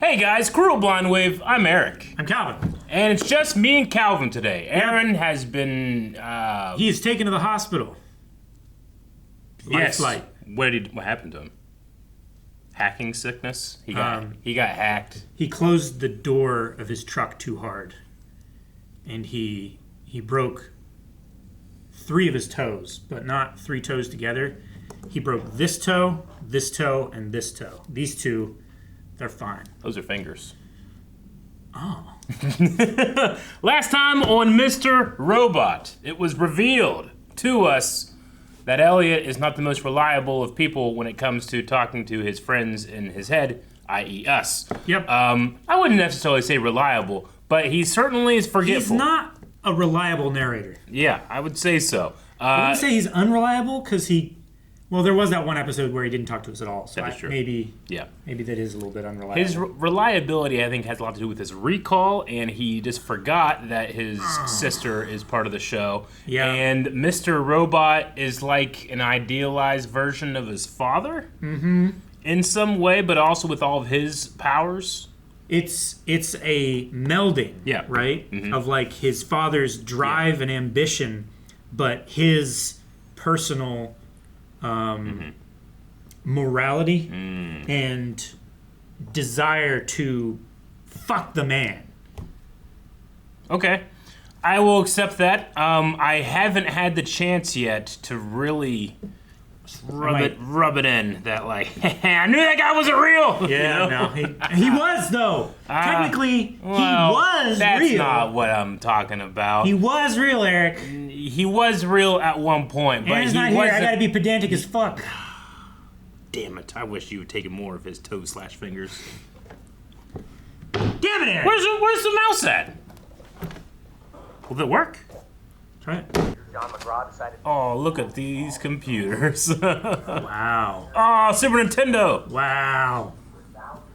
Hey guys, Cruel Blind Wave, I'm Eric. I'm Calvin. And it's just me and Calvin today. Aaron has been, He is taken to the hospital. Yes. Flight. What happened to him? Hacking sickness? He got hacked. He closed the door of his truck too hard. And he broke 3 of his toes, but not 3 toes together. He broke this toe, and this toe. These 2, they're fine. Those are fingers. Oh. Last time on Mr. Robot, it was revealed to us that Elliot is not the most reliable of people when it comes to talking to his friends in his head, i.e. us. Yep. I wouldn't necessarily say reliable, but he certainly is forgetful. He's not a reliable narrator. Yeah, I would say so. I wouldn't say he's unreliable because well, there was that one episode where he didn't talk to us at all. So That is true. Maybe Yeah. that is a little bit unreliable. His reliability, I think, has a lot to do with his recall, and he just forgot that his sister is part of the show. Yeah. And Mr. Robot is like an idealized version of his father in some way, but also with all of his powers. It's a melding, Yeah. right? Of like his father's drive and ambition, but his personal morality and desire to fuck the man. Okay. I will accept that. I haven't had the chance yet to really rub it in that, like, I knew that guy wasn't real. Yeah, you know? no, he was though. Technically, he was that's real. not what I'm talking about. He was real, Eric. He was real at one point, but Aaron's he not here. wasn't. I gotta be pedantic as fuck. Damn it! I wish you had taken more of his toes/fingers. Damn it, Aaron. Where's the mouse at? Will it work? Try it. John McGraw decided. Oh, look at these computers. Wow. Oh, Super Nintendo. Wow.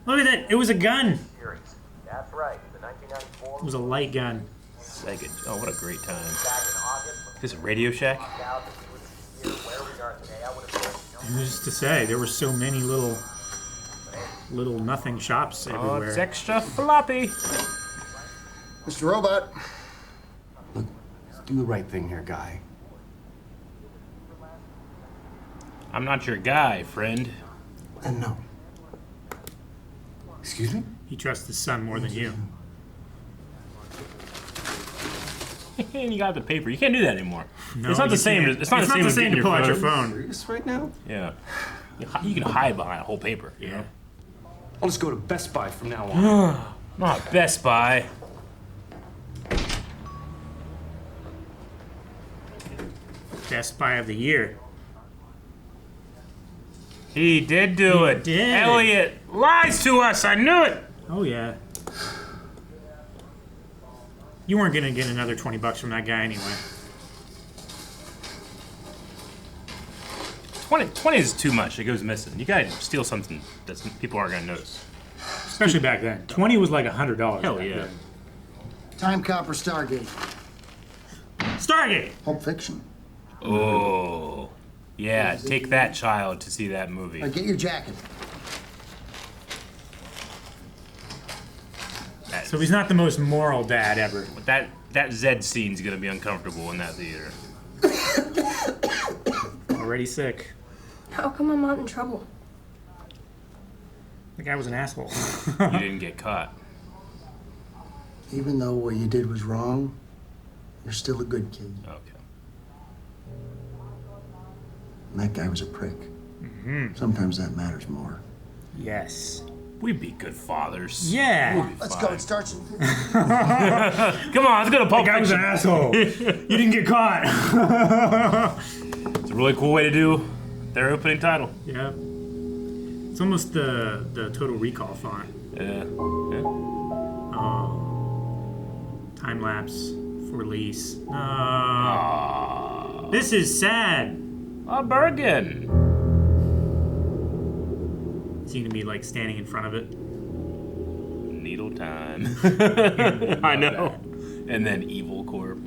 Look at that. It was a gun. Series. That's right. The 1994 It was a light gun. Sega. Oh, what a great time. back in August. Is this a Radio Shack? Out if you would be here where we are today, I would have told you. Who's to say? There were so many little nothing shops Oh, everywhere. it's extra floppy. Mr. Robot. Look, do the right thing here, guy. I'm not your guy, friend. And no. Excuse me? He trusts his son more than you. And you got the paper. You can't do that anymore. No, it's not the you same. can't. It's not the same as to getting pull out your phone. phone. Serious right now? Yeah. You can hide behind a whole paper. You know? I'll just go to Best Buy from now on. Not Best Buy. Best Buy of the year. He did do it. did. Elliot lies to us. I knew it. Oh yeah. You weren't gonna get another $20 from that guy anyway. 20 is too much. It goes missing. You gotta steal something that people aren't gonna notice. Especially back then. 20 was like $100. Hell back yeah. then. Time Cop or Stargate? Stargate! Pulp Fiction. Oh. Yeah, take that, child, to see that movie. Get your jacket. So he's not the most moral dad ever. That Zed scene's gonna be uncomfortable in that theater. Already sick. How come I'm not in trouble? The guy was an asshole. You didn't get caught. Even though what you did was wrong, you're still a good kid. Okay. And that guy was a prick. Sometimes that matters more. Yes. We'd be good fathers. Yeah. We'll be Let's fine. go. It starts in... Come on, let's go to Pulp The guy was an Fiction. asshole. You didn't get caught. It's a really cool way to do their opening title. Yeah. It's almost the Total Recall font. Yeah. Time lapse for release. Aww. This is sad. A Bergen. Seem to be like standing in front of it. Needle time. I know. And then Evil Corp.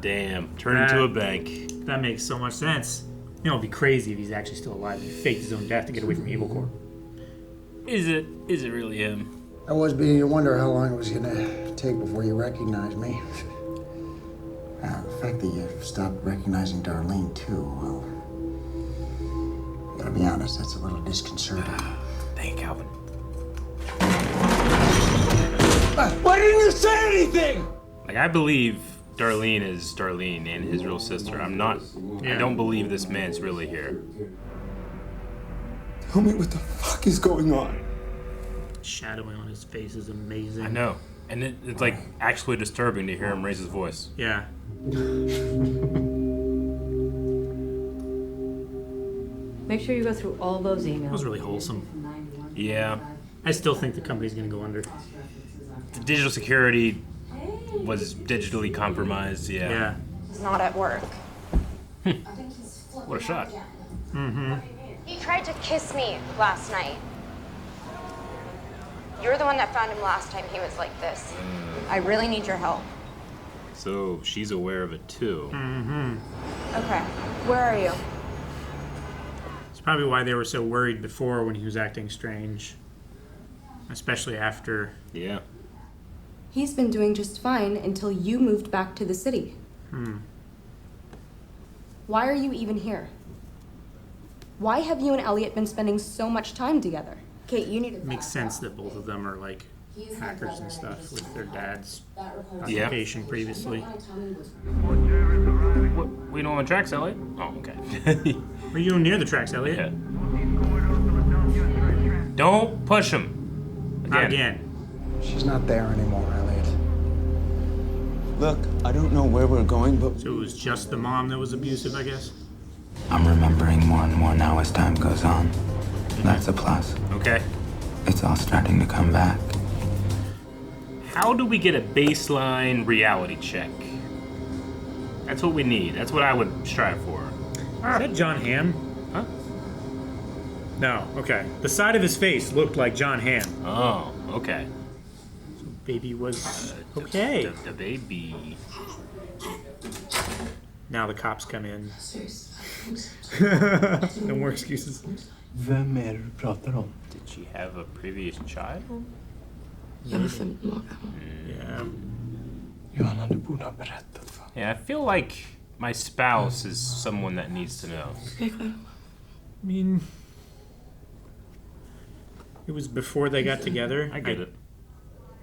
Damn. Turn into a bank. That makes so much sense. You know, it'd be crazy if he's actually still alive. He faked his own death to get away from Evil Corp. Is it really him? I was beginning to wonder how long it was gonna take before you recognized me. The fact that you stopped recognizing Darlene too, well, gotta be honest, that's a little disconcerting. Thank you, Calvin. Why didn't you say anything? Like, I believe Darlene is Darlene and his real sister. I don't believe this man's really here. Tell me what the fuck is going on. Shadowing on his face is amazing. I know. And it's like actually disturbing to hear him raise his voice. Yeah. Make sure you go through all those emails. That was really wholesome. Yeah. I still think the company's gonna go under. The digital security was digitally compromised, Yeah. He's not at work. What a shot. He tried to kiss me last night. You're the one that found him last time he was like this. I really need your help. So she's aware of it too. Okay, where are you? It's probably why they were so worried before when he was acting strange. Especially after. Yeah. He's been doing just fine until you moved back to the city. Why are you even here? Why have you and Elliot been spending so much time together? Kate, you need to... It makes sense that both of them are like hackers and stuff with their dad's Yeah. occupation previously. What, we don't on the tracks, Elliot? Oh, okay. Are you near the tracks, Elliot? Yeah. Don't push him. Not again. She's not there anymore, Elliot. Look, I don't know where we're going, but So it was just the mom that was abusive, I guess? I'm remembering more and more now as time goes on. That's a plus. Okay. It's all starting to come back. How do we get a baseline reality check? That's what we need. That's what I would strive for. Is that John Hamm? Huh? No, okay. The side of his face looked like John Hamm. Oh, okay. Baby was okay. The baby. Now the cops come in. No more excuses. vem är det du pratar om? Did she have a previous child? Jag var 15 år gammal. Yeah. Joanna, du borde ha berättat för mig. Yeah, I feel like my spouse is someone that needs to know. I mean, it was before they got together. I get it.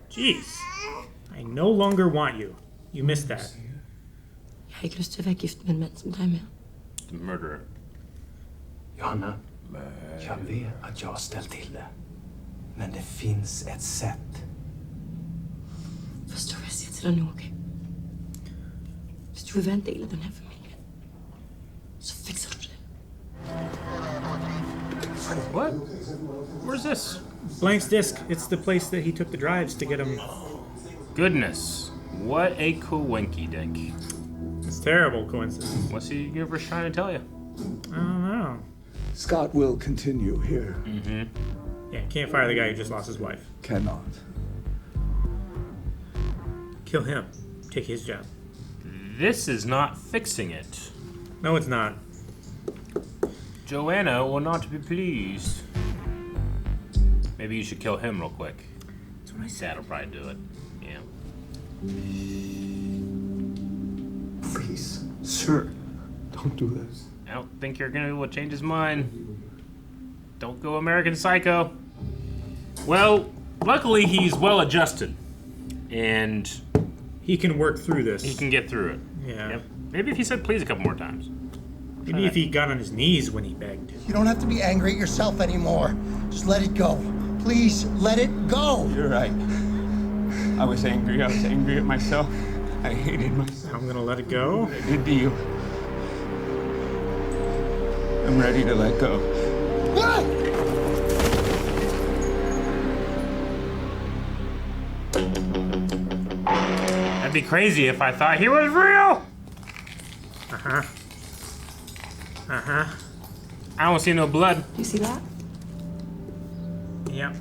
Jeez. I no longer want you. You missed that. Jag gick just iväg gift med en man som dig med. The murderer. Johanna, jag vet att jag har ställt till det. Men det finns ett sätt. Förstår jag ser till dig nog. Så tror vi är en del av den här familjen. Så fixar du det. What? Where's this? Blank's disc. It's the place that he took the drives to get him. Goodness. What a coinky dink. It's terrible coincidence. What's he ever trying to tell you? I don't know. Scott will continue here. Yeah, can't fire the guy who just lost his wife. Cannot. Kill him. Take his job. This is not fixing it. No, it's not. Joanna will not be pleased. Maybe you should kill him real quick. That's what I said. That'll probably do it. Yeah. Please, sir, don't do this. I don't think you're gonna be able to change his mind. Don't go American Psycho. Well, luckily he's well adjusted. And He can work through this. he can get through it. Yeah. Yep. Maybe if he said please a couple more times. Maybe if he got on his knees when he begged. You don't have to be angry at yourself anymore. Just let it go. Please, let it go. You're right. I was angry. I was angry at myself. I hated myself. I'm gonna let it go. I did to you. I'm ready to let go. That'd be crazy if I thought he was real. I don't see no blood. You see that? Yeah.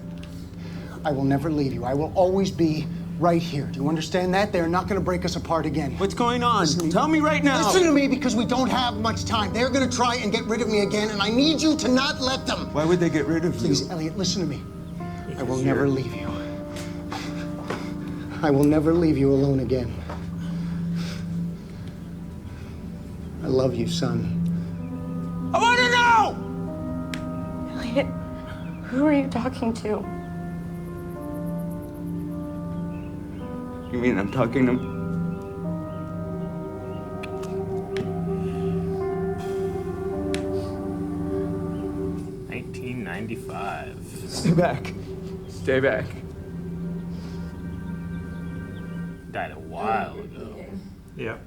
I will never leave you. I will always be right here. Do you understand that? They're not going to break us apart again. What's going on? Listen to me. Tell me right now. Listen to me, because we don't have much time. They're going to try and get rid of me again, and I need you to not let them. Why would they get rid of you? Please, Elliot, listen to me. I will never leave you. I will never leave you alone again. I love you, son. I want to know! Elliot, who are you talking to? You mean I'm talking to... 1995. Stay back. Stay back. Died a while ago. Yep.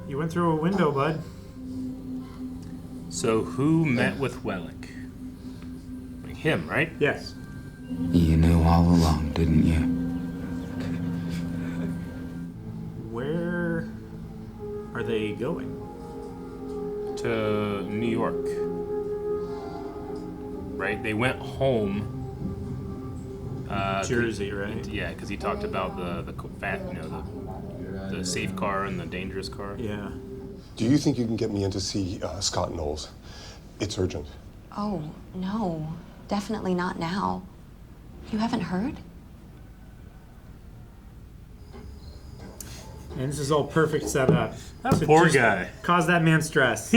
You went through a window, bud. So who met with Wellick? Like him, right? Yes. You knew all along, didn't you? Where are they going? To New York. Right? They went home. Jersey, right? Yeah, because he talked about the fat, the safe car and the dangerous car. Yeah. Do you think you can get me in to see Scott Knowles? It's urgent. Oh, no. Definitely not now. You haven't heard? And this is all perfect setup. That poor guy. Cause that man stress.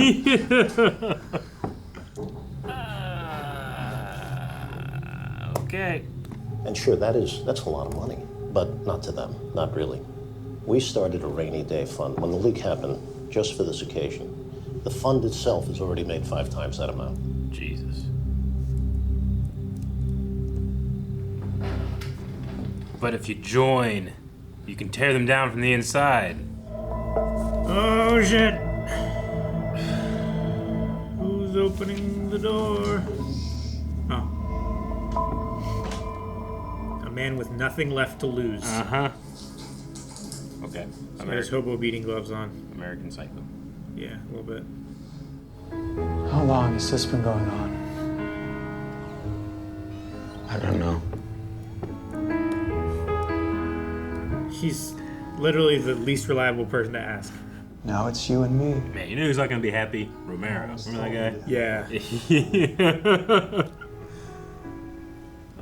Okay. And sure, that's a lot of money, but not to them, not really. We started a rainy day fund when the leak happened just for this occasion. The fund itself has already made 5 times that amount. Jesus. But if you join, you can tear them down from the inside. Oh shit! Who's opening the door? Oh. A man with nothing left to lose. Uh-huh. Okay. So there's hobo beating gloves on. American Psycho. Yeah, a little bit. How long has this been going on? I don't know. He's literally the least reliable person to ask. Now it's you and me. Man, you know who's not gonna be happy? Romero. Remember that guy? Yeah.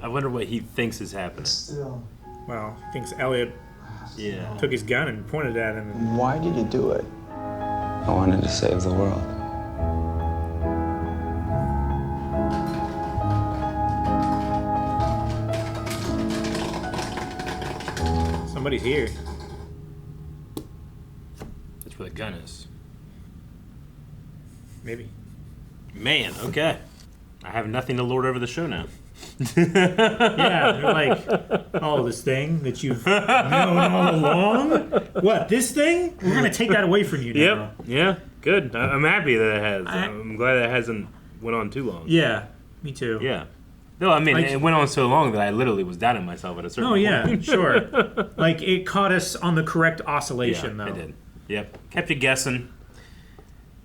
I wonder what he thinks is happening. Well, thinks Elliot Yeah. took his gun and pointed at him. And Why did you do it? I wanted to save the world. somebody's here. That's where the gun is. Maybe. Man, okay. I have nothing to lord over the show now. Yeah, they're like, oh, this thing that you've known all along? What, this thing? We're going to take that away from you now. Yep. Yeah. Good. I'm happy that it has. I'm glad that it hasn't went on too long. Yeah. Me too. Yeah. No, I mean, it went on so long that I literally was doubting myself at a certain point. Oh, yeah, sure. Like, it caught us on the correct oscillation, though. It did. Yep. Kept you guessing.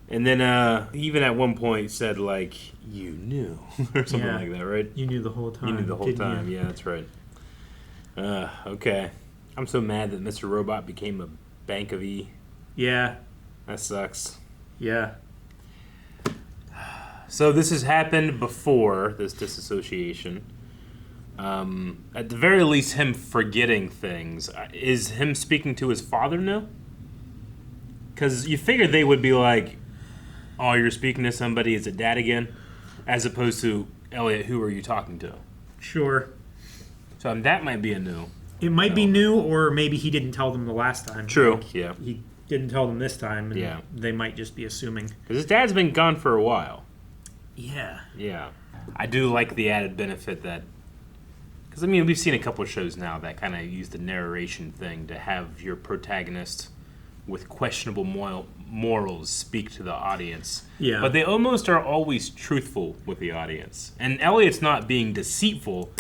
And then even at one point said, like, you knew. Or something like that, right? You knew the whole time. You knew the whole time. You? Yeah, that's right. Okay. I'm so mad that Mr. Robot became a Bank of E. Yeah. That sucks. Yeah. So this has happened before, this disassociation. At the very least, him forgetting things. Is him speaking to his father now? Because you figured they would be like, oh, you're speaking to somebody, is it dad again? As opposed to, Elliot, who are you talking to? Sure. So that might be a new. It might be new, or maybe he didn't tell them the last time. True, Like, yeah. He didn't tell them this time, and Yeah. they might just be assuming. Because his dad's been gone for a while. Yeah. Yeah. I do like the added benefit that... Because, I mean, we've seen a couple of shows now that kind of use the narration thing to have your protagonist with questionable morals speak to the audience. Yeah. But they almost are always truthful with the audience. And Elliot's not being deceitful,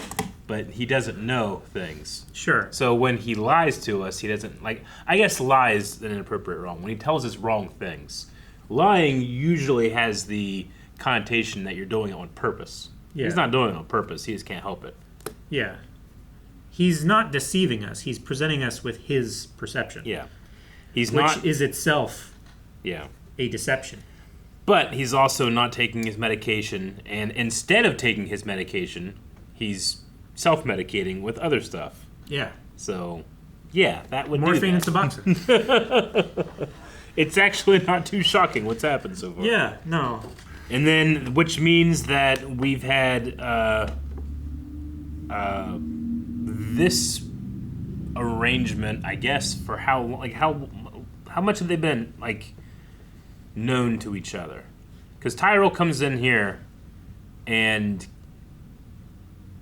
but he doesn't know things. Sure. So when he lies to us, he doesn't, like, I guess lie is an inappropriate wrong. When he tells us wrong things, lying usually has the connotation that you're doing it on purpose. Yeah. He's not doing it on purpose. He just can't help it. Yeah. He's not deceiving us. He's presenting us with his perception. Yeah. He's which not... is itself yeah. a deception. But he's also not taking his medication, and instead of taking his medication, he's self-medicating with other stuff. Yeah. So, yeah, that would Morphine do and Suboxone. It's actually not too shocking what's happened so far. Yeah, no. And then, which means that we've had this arrangement, I guess, for how much have they been known to each other? Because Tyrell comes in here, and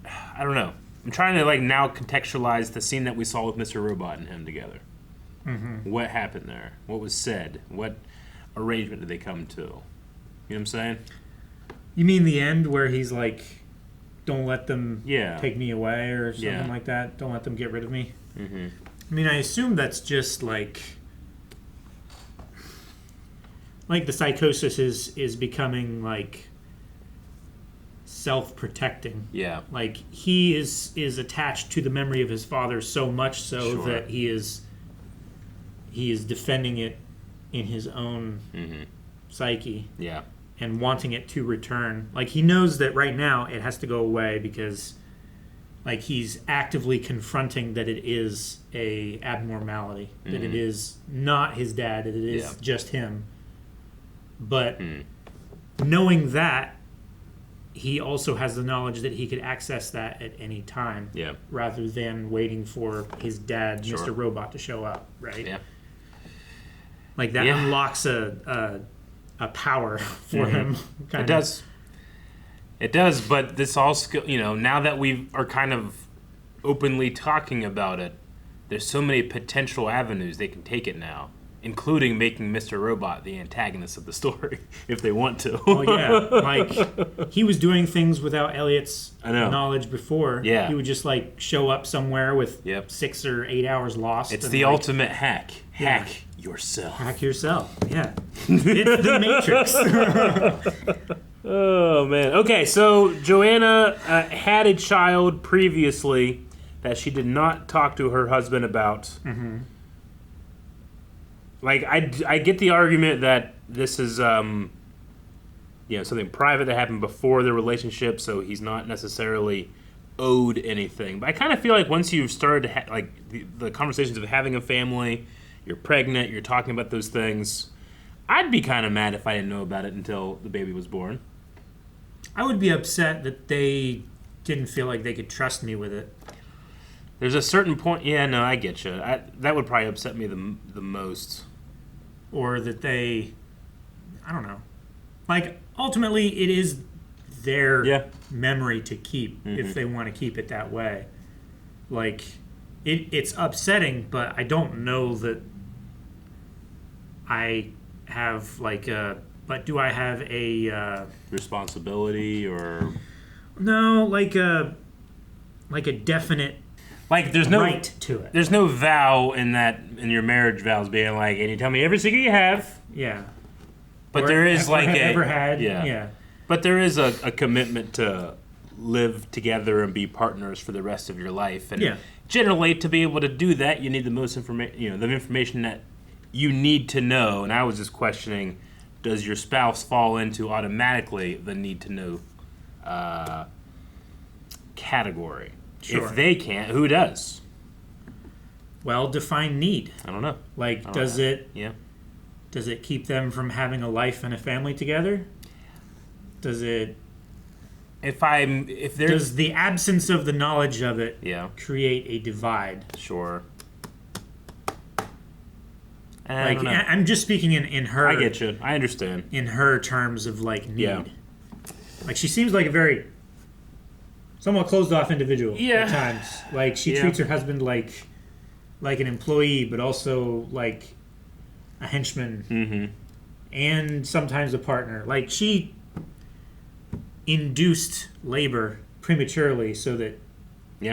I don't know. I'm trying to now contextualize the scene that we saw with Mr. Robot and him together. Mm-hmm. What happened there? What was said? What arrangement did they come to? You know what I'm saying? You mean the end where he's like, don't let them Yeah. take me away or something Yeah. like that? Don't let them get rid of me? Mm-hmm. I mean, I assume that's just like the psychosis is becoming self-protecting. Yeah. Like he is attached to the memory of his father so much so Sure. that he is defending it in his own psyche. Yeah. And wanting it to return. Like he knows that right now it has to go away because he's actively confronting that it is a abnormality, that it is not his dad, that it is just him. But knowing that, he also has the knowledge that he could access that at any time, rather than waiting for his dad, Sure. Mr. Robot, to show up, right? Yeah. Like that unlocks a power for him. It does. It does, but this also, now that we are kind of openly talking about it, there's so many potential avenues they can take it now, including making Mr. Robot the antagonist of the story, if they want to. Oh yeah, he was doing things without Elliot's knowledge before. Yeah. He would just show up somewhere with 6 or 8 hours lost. It's and, the ultimate hack. Yeah. Hack yourself. Hack yourself. Yeah. It's the Matrix. Oh, man. Okay, so Joanna had a child previously that she did not talk to her husband about. Mm-hmm. I get the argument that this is something private that happened before their relationship, so he's not necessarily owed anything. But I kind of feel like once you've started to the conversations of having a family, you're pregnant, you're talking about those things, I'd be kind of mad if I didn't know about it until the baby was born. I would be upset that they didn't feel like they could trust me with it. There's a certain point. Yeah, no, I get you. That would probably upset me the most. Or that they, I don't know. Ultimately, it is their memory to keep if they want to keep it that way. It's upsetting, but I don't know that I have but do I have a responsibility or no, a definite there's no right to it. There's no vow in your marriage vows being and you tell me every secret you have. Yeah. But or there is ever had. Yeah. But there is a commitment to live together and be partners for the rest of your life. And generally, to be able to do that, you need the most information. The information that you need to know. And I was just questioning: does your spouse fall into automatically the need to know category? Sure. If they can't, who does? Well, define need. I don't know. Does it? Yeah. Does it keep them from having a life and a family together? Does it? Does the absence of the knowledge of it create a divide? Sure. I'm just speaking in her. I get you. I understand. In her terms of need. Yeah. She seems like a very somewhat closed off individual at times. She treats her husband like an employee, but also a henchman, and sometimes a partner. She induced labor prematurely so that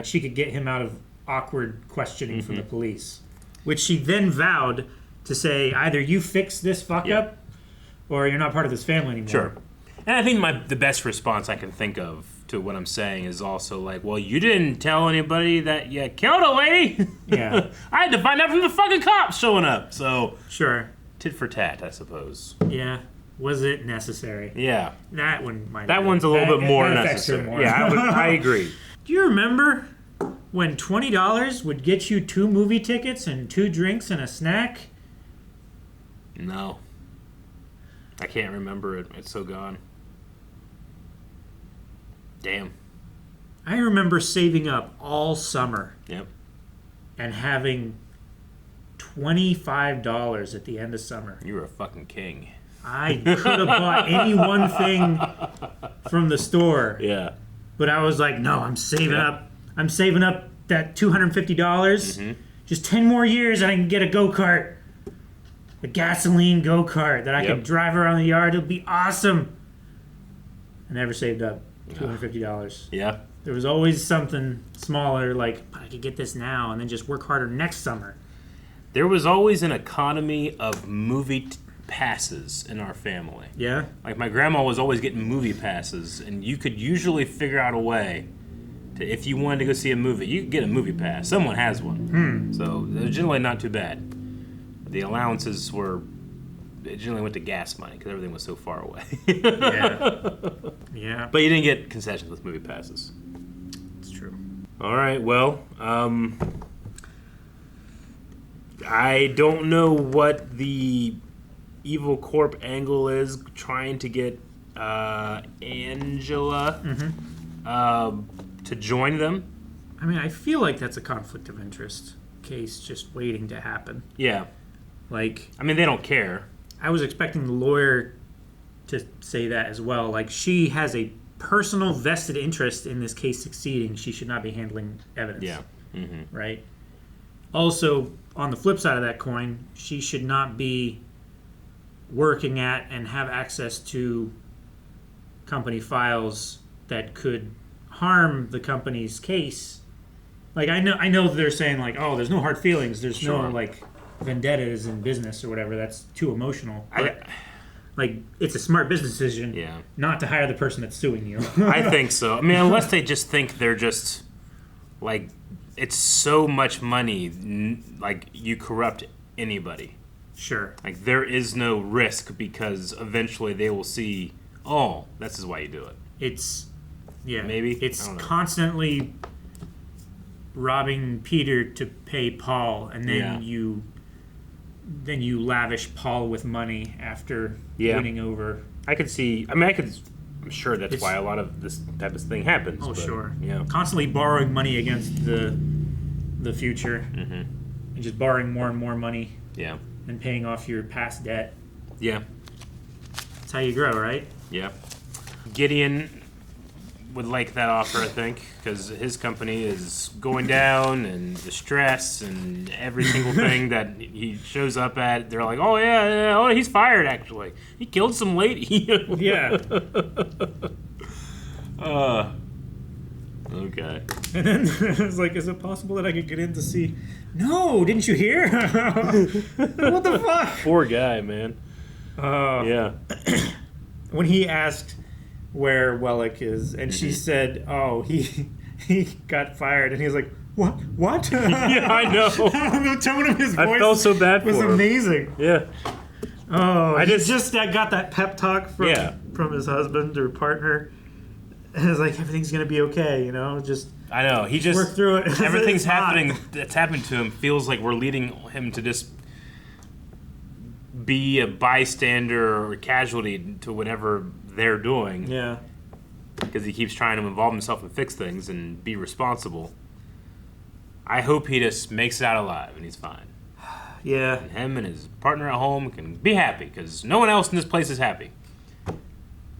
she could get him out of awkward questioning from the police, which she then vowed to say, either you fix this fuck up or you're not part of this family anymore. Sure. And I think the best response I can think of to what I'm saying is also well, you didn't tell anybody that you killed a lady. Yeah. I had to find out from the fucking cops showing up. So sure. Tit for tat, I suppose. Yeah. Was it necessary? Yeah. That one might. That one's a little bit more necessary. More. Yeah, I agree. Do you remember when $20 would get you 2 movie tickets and 2 drinks and a snack? No. I can't remember it. It's so gone. Damn. I remember saving up all summer. Yep. And having $25 at the end of summer. You were a fucking king. I could have bought any one thing from the store. Yeah. But I was like, no, I'm saving up. I'm saving up that $250. Just 10 more years and I can get a go-kart. A gasoline go-kart that I can drive around the yard. It'll be awesome. I never saved up $250. Yeah. There was always something smaller, like, but I could get this now and then just work harder next summer. There was always an economy of movie passes in our family. Yeah? Like, my grandma was always getting movie passes, and you could usually figure out a way to, if you wanted to go see a movie, you could get a movie pass. Someone has one. So it was generally not too bad. The allowances were, it generally went to gas money because everything was so far away. Yeah. But you didn't get concessions with movie passes. It's true. All right, well, I don't know what the Evil Corp angle is trying to get Angela to join them. I mean, I feel like that's a conflict of interest case just waiting to happen. Yeah. Like, I mean, they don't care. I was expecting the lawyer to say that as well. Like, she has a personal vested interest in this case succeeding. She should not be handling evidence. Yeah. Right? Also, on the flip side of that coin, she should not be working at and have access to company files that could harm the company's case. Like, I know they're saying, like, oh, there's no hard feelings. There's no, like, vendettas in business or whatever. That's too emotional. But, like, it's a smart business decision not to hire the person that's suing you. I think so. I mean, unless they just think they're just, like, it's so much money, like, you corrupt anybody. Sure. Like, there is no risk because eventually they will see, oh, this is why you do it. It's, yeah. Maybe? It's constantly robbing Peter to pay Paul, and then you lavish Paul with money after winning over. I could see, I'm sure that's why a lot of this type of thing happens. Oh, but, sure. Yeah. Constantly borrowing money against the future. And just borrowing more and more money. Yeah. And paying off your past debt. Yeah. That's how you grow, right? Yeah. Gideon would like that offer, I think, because his company is going down, and the stress and every single thing that he shows up at, they're like, oh, yeah, oh, he's fired, actually. He killed some lady. Yeah. Okay. And then it's like, is it possible that I could get in to see? No, didn't you hear? What the fuck? Poor guy, man. Yeah. When he asked where Wellick is, and she said, oh, he got fired, and he was like, what? Yeah, I know. The tone of his voice I felt so bad for was him. Amazing. Yeah. Oh, I just got that pep talk from his husband or partner. And it's like, everything's going to be okay, you know? I know. He just work through it. Everything's happening that's happening to him feels like we're leading him to just be a bystander or casualty to whatever they're doing. Yeah. Because he keeps trying to involve himself and fix things and be responsible. I hope he just makes it out alive and he's fine. Yeah. And him and his partner at home can be happy because no one else in this place is happy.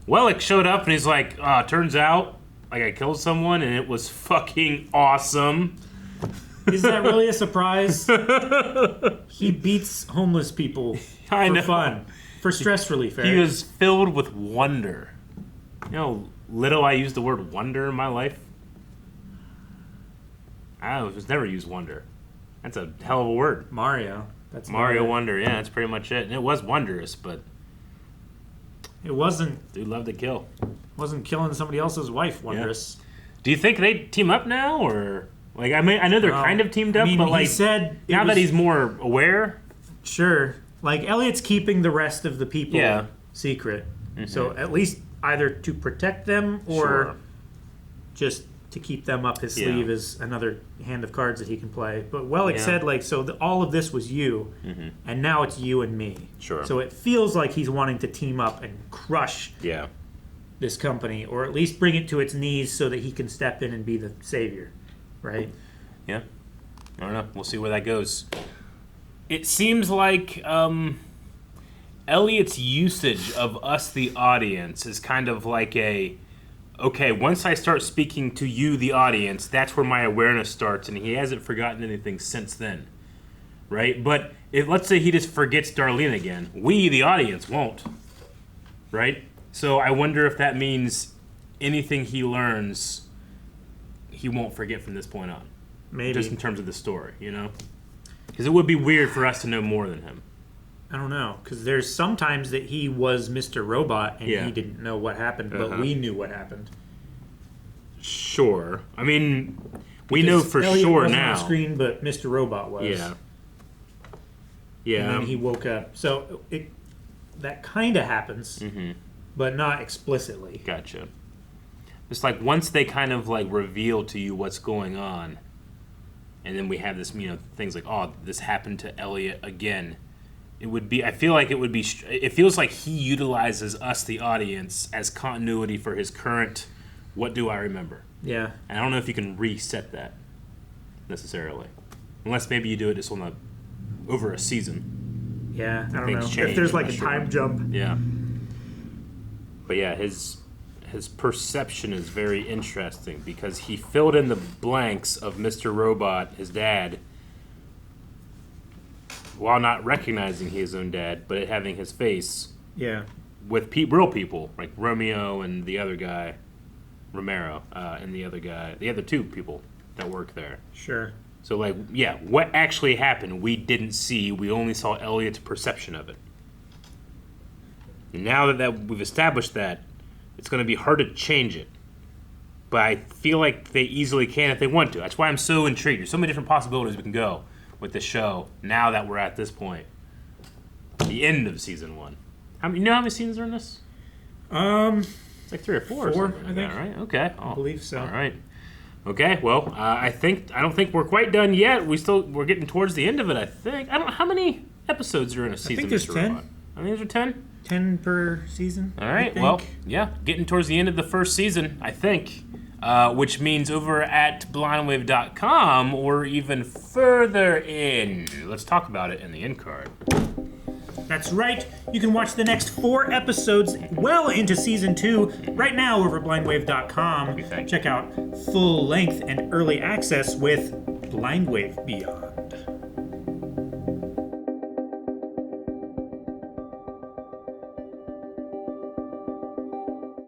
Wellick showed up and he's like, turns out like I killed someone and it was fucking awesome. Is that really a surprise? He beats homeless people for fun, for stress relief. Eric. He was filled with wonder. You know, little I used the word wonder in my life. I was never used wonder. That's a hell of a word. Mario. That's Mario Wonder. Yeah, that's pretty much it. And it was wondrous, but it wasn't. Dude loved to kill. Wasn't killing somebody else's wife wondrous. Yeah. Do you think they team up now, or like I mean I know they're kind of teamed up, but like he said now that he's more aware. Sure. Like Elliot's keeping the rest of the people secret, so at least either to protect them or just to keep them up his Yeah. sleeve is another hand of cards that he can play. But Wellick said, like, so all of this was you, and now it's you and me. Sure. So it feels like he's wanting to team up and crush this company, or at least bring it to its knees so that he can step in and be the savior, right? Yeah. I don't know. We'll see where that goes. It seems like Elliot's usage of us, the audience, is kind of like okay, once I start speaking to you, the audience, that's where my awareness starts, and he hasn't forgotten anything since then, right? But if, let's say he just forgets Darlene again, we, the audience, won't, right? So I wonder if that means anything he learns, he won't forget from this point on. Maybe. Just in terms of the story, you know? Because it would be weird for us to know more than him. I don't know, because there's sometimes that he was Mr. Robot and he didn't know what happened, but we knew what happened. Sure. I mean, we know for Elliot sure wasn't now. on screen, but Mr. Robot was. Yeah. Yeah. And then he woke up. So that kind of happens, but not explicitly. Gotcha. It's like once they kind of like reveal to you what's going on, and then we have this, things like, oh, this happened to Elliot again. It would be, I feel like it would be, it feels like he utilizes us, the audience, as continuity for his current, what do I remember? Yeah. And I don't know if you can reset that, necessarily. Unless maybe you do it just over a season. Yeah, I don't Things know. change, If there's I'm like not a sure. time jump. Yeah. But yeah, his perception is very interesting because he filled in the blanks of Mr. Robot, his dad, while not recognizing his own dad, but it having his face with real people, like Romeo and the other guy, Romero, and the other two people that work there. Sure. So, like, yeah, what actually happened, we didn't see. We only saw Elliot's perception of it. And now that we've established that, it's going to be hard to change it. But I feel like they easily can if they want to. That's why I'm so intrigued. There's so many different possibilities we can go with the show now that we're at this point. The end of season 1. You know how many seasons are in this? It's like 3 or 4 or something. I think. Right? Okay. I believe so. All right. Okay. Well, I don't think we're quite done yet. We're getting towards the end of it. I think. I don't know how many episodes are in a season. I think there's Mr. 10. Robot? I think there's 10. 10 per season. All right. Well, yeah, getting towards the end of the first season, I think. Which means over at blindwave.com or even further in. Let's talk about it in the end card. That's right. You can watch the next 4 episodes well into season 2 right now over at blindwave.com. Check out full length and early access with Blindwave Beyond.